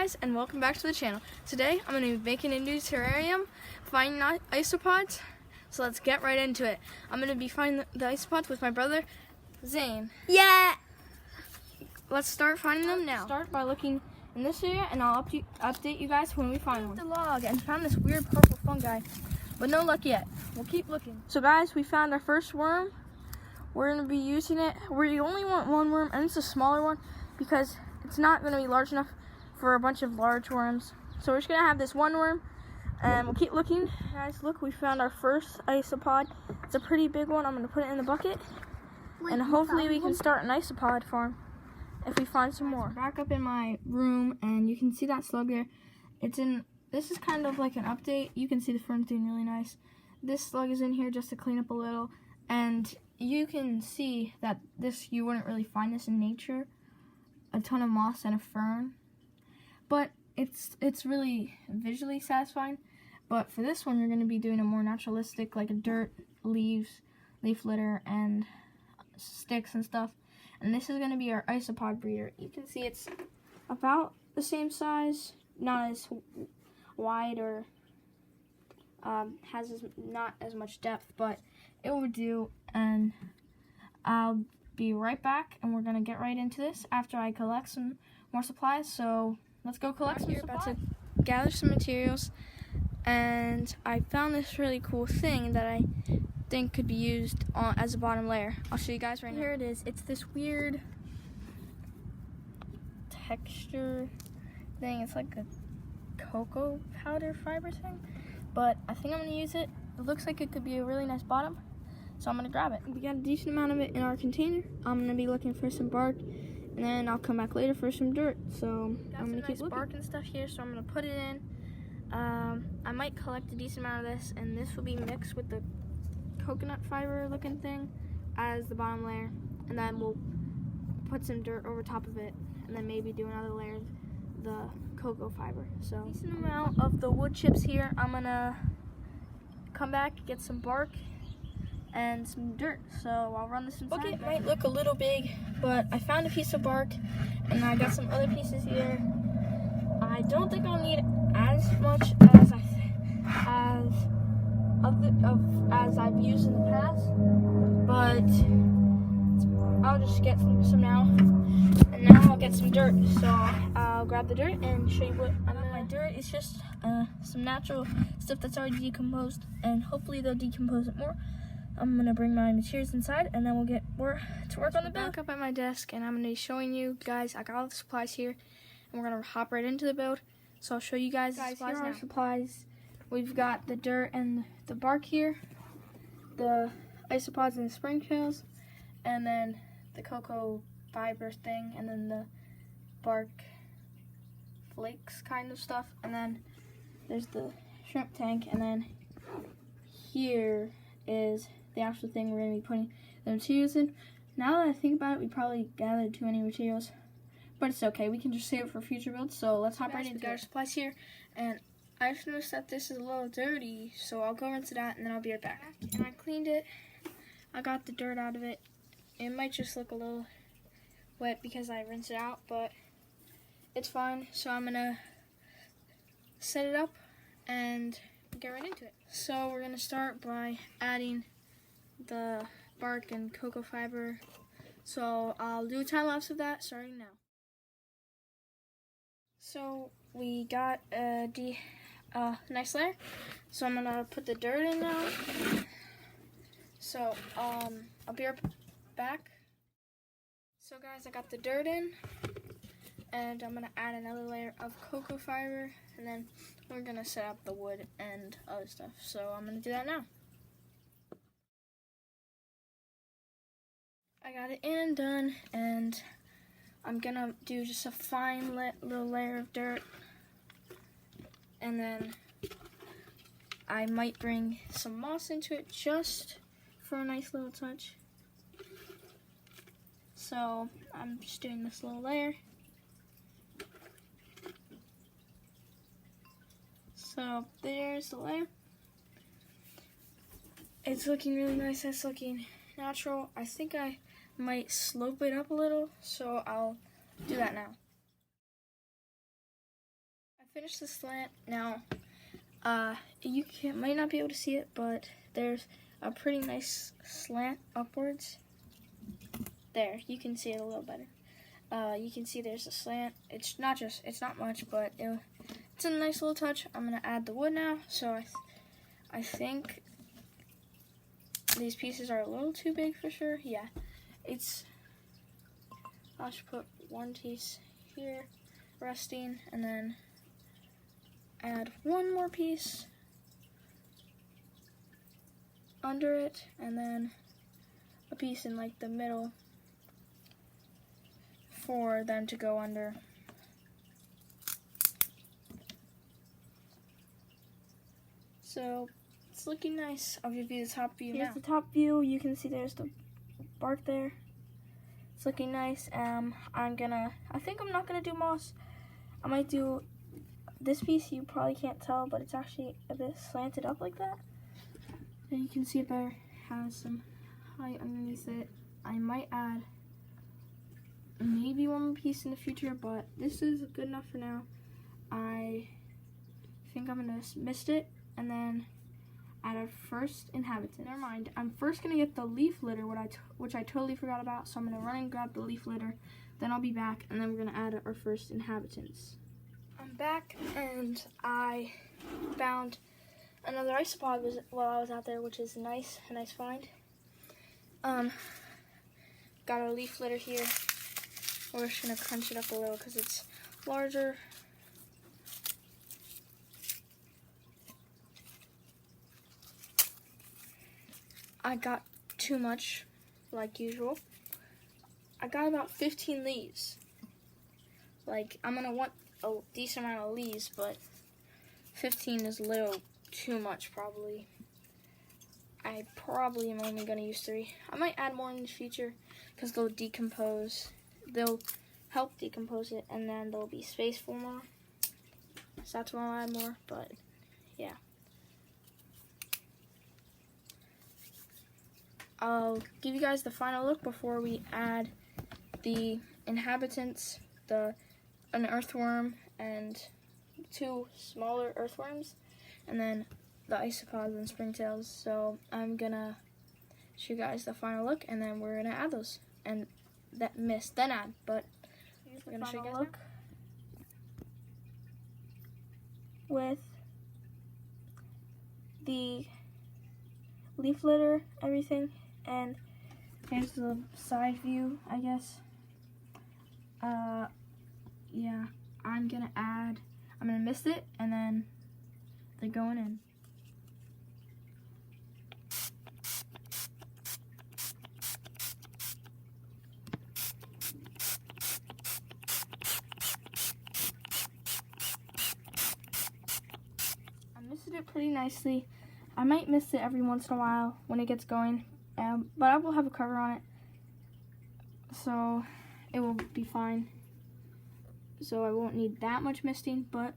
guys, and welcome back to the channel. Today I'm going to be making a new terrarium, finding isopods. So let's get right into it. I'm going to be finding the isopods with my brother Zane. Yeah. Let's start finding them now. Start by looking in this area, and I'll update you guys when we find one. The log and found this weird purple fungi, but no luck yet. We'll keep looking. So guys, we found our first worm. We're going to be using it. We only want one worm, and it's a smaller one because it's not going to be large enough for a bunch of large worms. So we're just going to have this one worm, and we'll keep looking. Guys, look, we found our first isopod. It's a pretty big one. I'm going to put it in the bucket, and hopefully we can start an isopod farm if we find some more. Back up in my room, and you can see that slug there. This is kind of like an update. You can see the fern doing really nice. This slug is in here just to clean up a little, and you can see that you wouldn't really find this in nature. A ton of moss and a fern, but it's really visually satisfying. But for this one, you're going to be doing a more naturalistic, like a dirt, leaves, leaf litter, and sticks and stuff. And this is going to be our isopod breeder. You can see it's about the same size, not as wide or has not as much depth, but it will do. And I'll be right back, and we're gonna get right into this after I collect some more supplies. So let's go collect some supplies. About to gather some materials, and I found this really cool thing that I think could be used as a bottom layer. I'll show you guys right now. Here it is. It's this weird texture thing. It's like a cocoa powder fiber thing, but I think I'm gonna use it. It looks like it could be a really nice bottom, so I'm gonna grab it. We got a decent amount of it in our container. I'm gonna be looking for some bark, and then I'll come back later for some dirt. So I'm gonna keep looking. Bark and stuff here, so I'm gonna put it in. I might collect a decent amount of this, and this will be mixed with the coconut fiber looking thing as the bottom layer, and then we'll put some dirt over top of it, and then maybe do another layer of the cocoa fiber. So decent amount of the wood chips here. I'm gonna come back, get some bark and some dirt, so I'll run this inside. Bucket might look a little big, but I found a piece of bark, and I got some other pieces here. I don't think I'll need as much as I've used in the past, but I'll just get some now. And now I'll get some dirt, so I'll grab the dirt and show you what I'm in. My dirt is just some natural stuff that's already decomposed, and hopefully they'll decompose it more. I'm gonna bring my materials inside, and then we'll get to work on the build. Back up at my desk, and I'm gonna be showing you guys. I got all the supplies here, and we're gonna hop right into the build. So I'll show you guys the supplies. Here are our supplies. We've got the dirt and the bark here, the isopods and the spring tails, and then the cocoa fiber thing, and then the bark flakes kind of stuff, and then there's the shrimp tank, and then here is the actual thing we're going to be putting the materials in. Now that I think about it, we probably gathered too many materials, but it's okay. We can just save it for future builds. So let's hop right into it. We got our supplies here, and I just noticed that this is a little dirty, so I'll go into that, and then I'll be right back. And I cleaned it. I got the dirt out of it. It might just look a little wet because I rinsed it out, but it's fine. So I'm going to set it up and get right into it. So we're going to start by adding the bark and cocoa fiber. So I'll do a time lapse of that starting now. So we got a nice layer. So I'm going to put the dirt in now. So I'll be right back. So guys, I got the dirt in, and I'm going to add another layer of cocoa fiber, and then we're going to set up the wood and other stuff. So I'm going to do that now. I got it in and done, and I'm going to do just a fine little layer of dirt, and then I might bring some moss into it just for a nice little touch. So I'm just doing this little layer. So there's the layer. It's looking really nice. It's looking natural. I think I might slope it up a little, so I'll do that now. Finished the slant. Now, might not be able to see it, but there's a pretty nice slant upwards. There, you can see it a little better. You can see there's a slant. It's not much, but it's a nice little touch. I'm gonna add the wood now. So I think these pieces are a little too big for sure. Yeah, I'll just put one piece here resting, and then add one more piece under it, and then a piece in like the middle for them to go under. So it's looking nice. I'll give you the top view now. Here's the top view. You can see there's the bark there. It's looking nice. I think I'm not gonna do moss. I might do this piece. You probably can't tell, but it's actually a bit slanted up like that. And you can see it better. Has some height underneath it. I might add maybe one more piece in the future, but this is good enough for now. I think I'm gonna mist it and then add our first inhabitant. Never mind. I'm first gonna get the leaf litter, which I totally forgot about. So I'm gonna run and grab the leaf litter. Then I'll be back, and then we're gonna add our first inhabitants. I'm back, and I found another isopod while I was out there, which is a nice find. Got our leaf litter here. We're just gonna crunch it up a little because it's larger. I got too much, like usual. I got about 15 leaves. Like, I'm gonna want a decent amount of leaves, but 15 is a little too much probably. I probably am only gonna use 3. I might add more in the future because they'll decompose. They'll help decompose it, and then there'll be space for more. So that's why I'll add more, but yeah. I'll give you guys the final look before we add the inhabitants, an earthworm and 2 smaller earthworms, and then the isopods and springtails. So I'm gonna show you guys the final look, and then we're gonna add those, and that mist then add. But we're gonna show you guys look with the leaf litter, everything, and here's the side view, I guess. Yeah, I'm gonna mist it, and then they're going in. I misted it pretty nicely. I might mist it every once in a while when it gets going, but I will have a cover on it, so it will be fine. So I won't need that much misting, but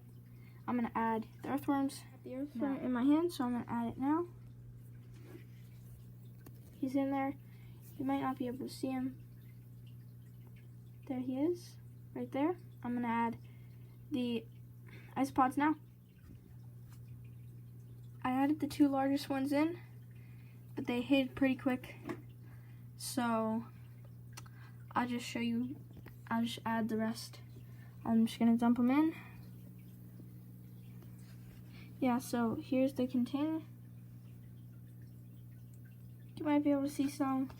I'm gonna add the earthworms. The earthworm in my hand, so I'm gonna add it now. He's in there. You might not be able to see him. There he is, right there. I'm gonna add the isopods now. I added the 2 largest ones in, but they hid pretty quick. So I'll just show you. I'll just add the rest. I'm just gonna dump them in. Yeah, so here's the container. You might be able to see some.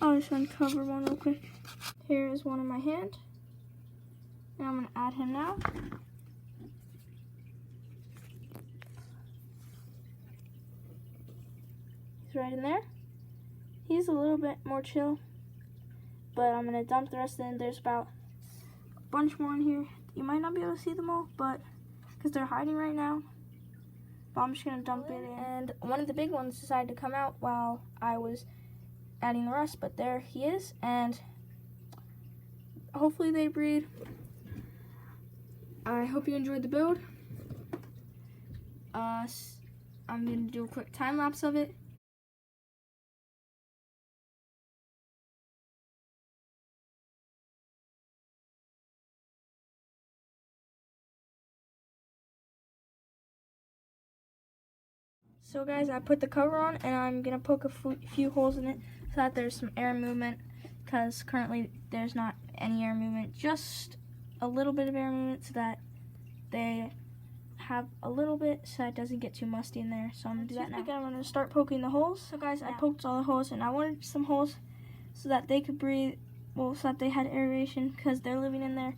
I'll just uncover one real quick. Here is one in my hand. And I'm gonna add him now. He's right in there. He's a little bit more chill, but I'm gonna dump the rest in. There's about a bunch more in here. You might not be able to see them all, but because they're hiding right now. But I'm just gonna dump it in. And one of the big ones decided to come out while I was adding the rest, but there he is, and hopefully they breed. I hope you enjoyed the build. I'm gonna do a quick time lapse of it. So guys, I put the cover on and I'm gonna poke a few holes in it so that there's some air movement, because currently there's not any air movement, just a little bit of air movement so that they have a little bit so it doesn't get too musty in there. So I'm gonna do that now. I'm gonna start poking the holes. So guys, I poked all the holes and I wanted some holes so that they could breathe, well, so that they had aeration, because they're living in there.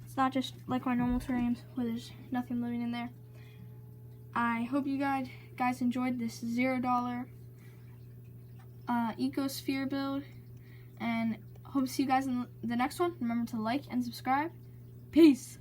It's not just like my normal terrariums where there's nothing living in there. I hope you guys enjoyed this $0 ecosphere build, and hope to see you guys in the next one. Remember to like and subscribe. Peace!